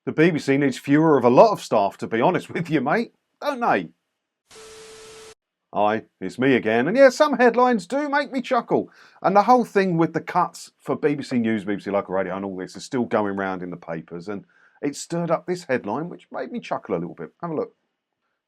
The BBC needs fewer of a lot of staff, to be honest with you, mate, don't they? Hi, it's me again, and yeah, some headlines do make me chuckle. And the whole thing with the cuts for BBC News, BBC Local Radio and all this is still going round in the papers, and it stirred up this headline, which made me chuckle a little bit. Have a look.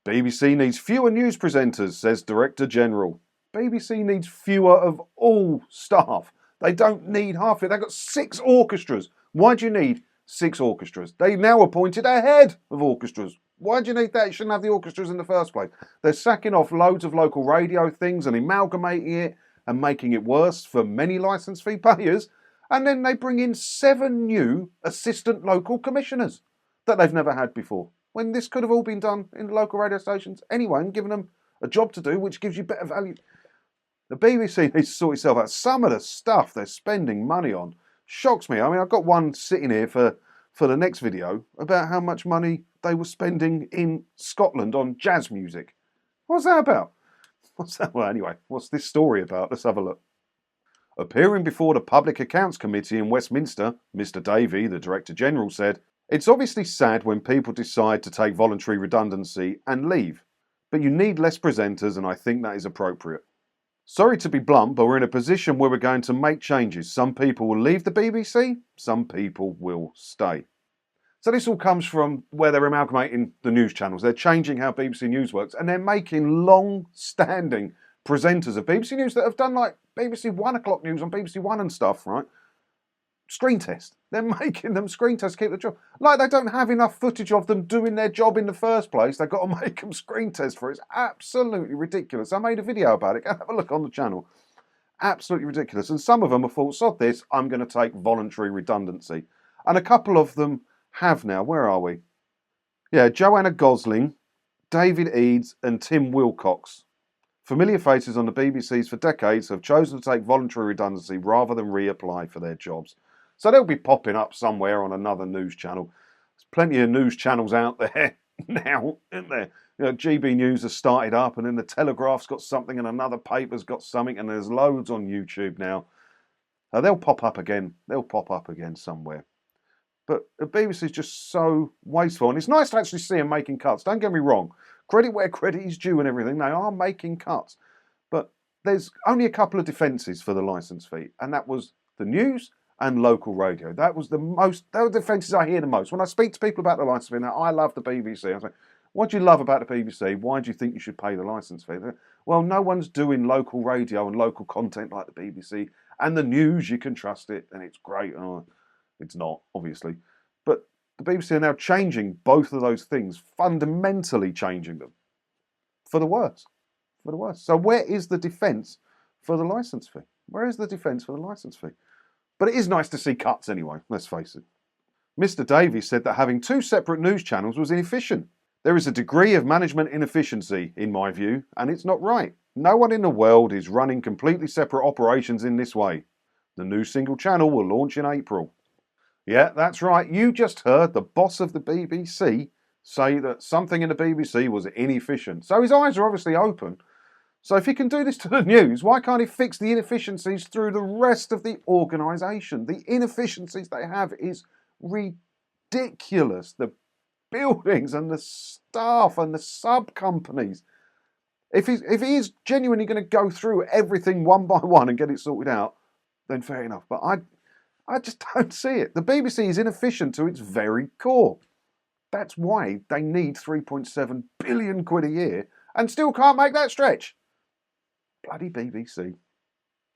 BBC needs fewer news presenters, says Director General. BBC needs fewer of all staff. They don't need half it. They've got 6 orchestras. Why do you need 6 orchestras? They now appointed a head of orchestras. Why do you need that? You shouldn't have the orchestras in the first place. They're sacking off loads of local radio things and amalgamating it and making it worse for many licence fee payers. And then they bring in 7 new assistant local commissioners that they've never had before, when this could have all been done in local radio stations anyway and given them a job to do which gives you better value. The BBC needs to sort itself out. Some of the stuff they're spending money on shocks me. I mean, I've got one sitting here for the next video about how much money they were spending in Scotland on jazz music. What's that about? What's that? Well, anyway, what's this story about? Let's have a look. Appearing before the Public Accounts Committee in Westminster, Mr Davie, the Director General, said, "It's obviously sad when people decide to take voluntary redundancy and leave, but you need less presenters and I think that is appropriate. Sorry to be blunt, but we're in a position where we're going to make changes. Some people will leave the BBC, some people will stay." So this all comes from where they're amalgamating the news channels. They're changing how BBC News works, and they're making long-standing presenters of BBC News that have done like BBC 1 o'clock news on BBC 1 and stuff, right? Screen test. They're making them screen test to keep the job. Like they don't have enough footage of them doing their job in the first place. They've got to make them screen test for it. It's absolutely ridiculous. I made a video about it. Go have a look on the channel. Absolutely ridiculous. And some of them have thought, sod this, I'm going to take voluntary redundancy. And a couple of them have now. Where are we? Yeah, Joanna Gosling, David Eads and Tim Wilcox. Familiar faces on the BBCs for decades have chosen to take voluntary redundancy rather than reapply for their jobs. So they'll be popping up somewhere on another news channel. There's plenty of news channels out there now, isn't there? You know, GB News has started up, and then the Telegraph's got something, and another paper's got something, and there's loads on YouTube now. They'll pop up again. They'll pop up again somewhere. But the BBC is just so wasteful, and it's nice to actually see them making cuts. Don't get me wrong. Credit where credit is due and everything. They are making cuts. But there's only a couple of defences for the licence fee, and that was the news and local radio. That was the most, they were the defences I hear the most. When I speak to people about the licence fee, now I love the BBC. I say, what do you love about the BBC? Why do you think you should pay the licence fee? Well, no one's doing local radio and local content like the BBC. And the news, you can trust it, and it's great. Oh, it's not, obviously. But the BBC are now changing both of those things, fundamentally changing them for the worse. For the worse. So where is the defence for the licence fee? Where is the defence for the licence fee? But it is nice to see cuts anyway, let's face it. Mr Davie said that having 2 separate news channels was inefficient. There is a degree of management inefficiency, in my view, and it's not right. No one in the world is running completely separate operations in this way. The new single channel will launch in April. Yeah, that's right. You just heard the boss of the BBC say that something in the BBC was inefficient. So his eyes are obviously open. So if he can do this to the news, why can't he fix the inefficiencies through the rest of the organisation? The inefficiencies they have is ridiculous. The buildings and the staff and the sub-companies. If he is genuinely going to go through everything one by one and get it sorted out, then fair enough. But I just don't see it. The BBC is inefficient to its very core. That's why they need 3.7 billion quid a year and still can't make that stretch. Bloody BBC.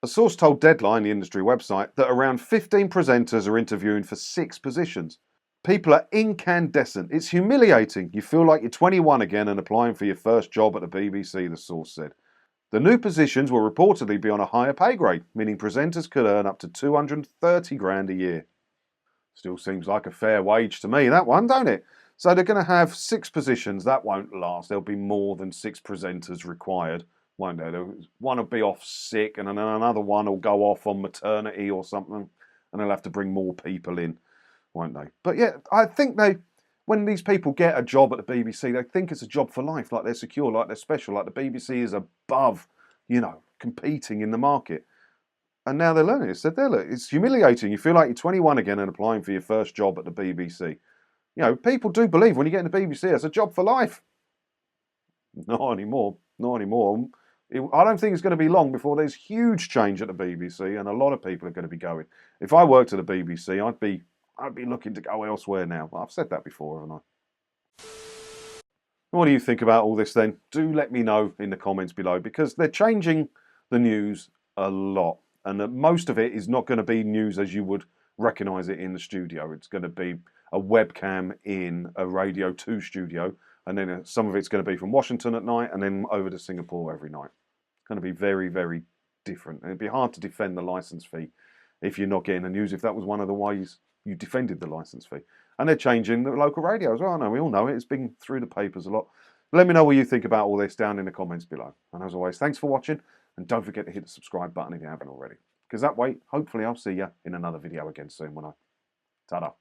A source told Deadline, the industry website, that around 15 presenters are interviewing for 6 positions. People are incandescent. It's humiliating. You feel like you're 21 again and applying for your first job at the BBC, the source said. The new positions will reportedly be on a higher pay grade, meaning presenters could earn up to 230 grand a year. Still seems like a fair wage to me, that one, don't it? So they're going to have 6 positions. That won't last. There'll be more than 6 presenters required, won't there? One will be off sick, and then another one will go off on maternity or something, and they'll have to bring more people in, won't they? But yeah, I think when these people get a job at the BBC, they think it's a job for life, like they're secure, like they're special, like the BBC is above, competing in the market. And now they're learning it. Said, look, it's humiliating. You feel like you're 21 again and applying for your first job at the BBC. You know, people do believe when you get in the BBC, it's a job for life. Not anymore. Not anymore. I don't think it's going to be long before there's huge change at the BBC, and a lot of people are going to be going. If I worked at the BBC, I'd be looking to go elsewhere now. I've said that before, haven't I? What do you think about all this then? Do let me know in the comments below, because they're changing the news a lot, and most of it is not going to be news as you would recognise it in the studio. It's going to be a webcam in a Radio 2 studio, and then some of it's going to be from Washington at night and then over to Singapore every night. It's going to be very, very different. And it'd be hard to defend the licence fee if you're not getting the news, if that was one of the ways you defended the licence fee. And they're changing the local radio as well. I know, we all know it. It's been through the papers a lot. Let me know what you think about all this down in the comments below. And as always, thanks for watching. And don't forget to hit the subscribe button if you haven't already. Because that way, hopefully I'll see you in another video again soon, won't I? Ta-da.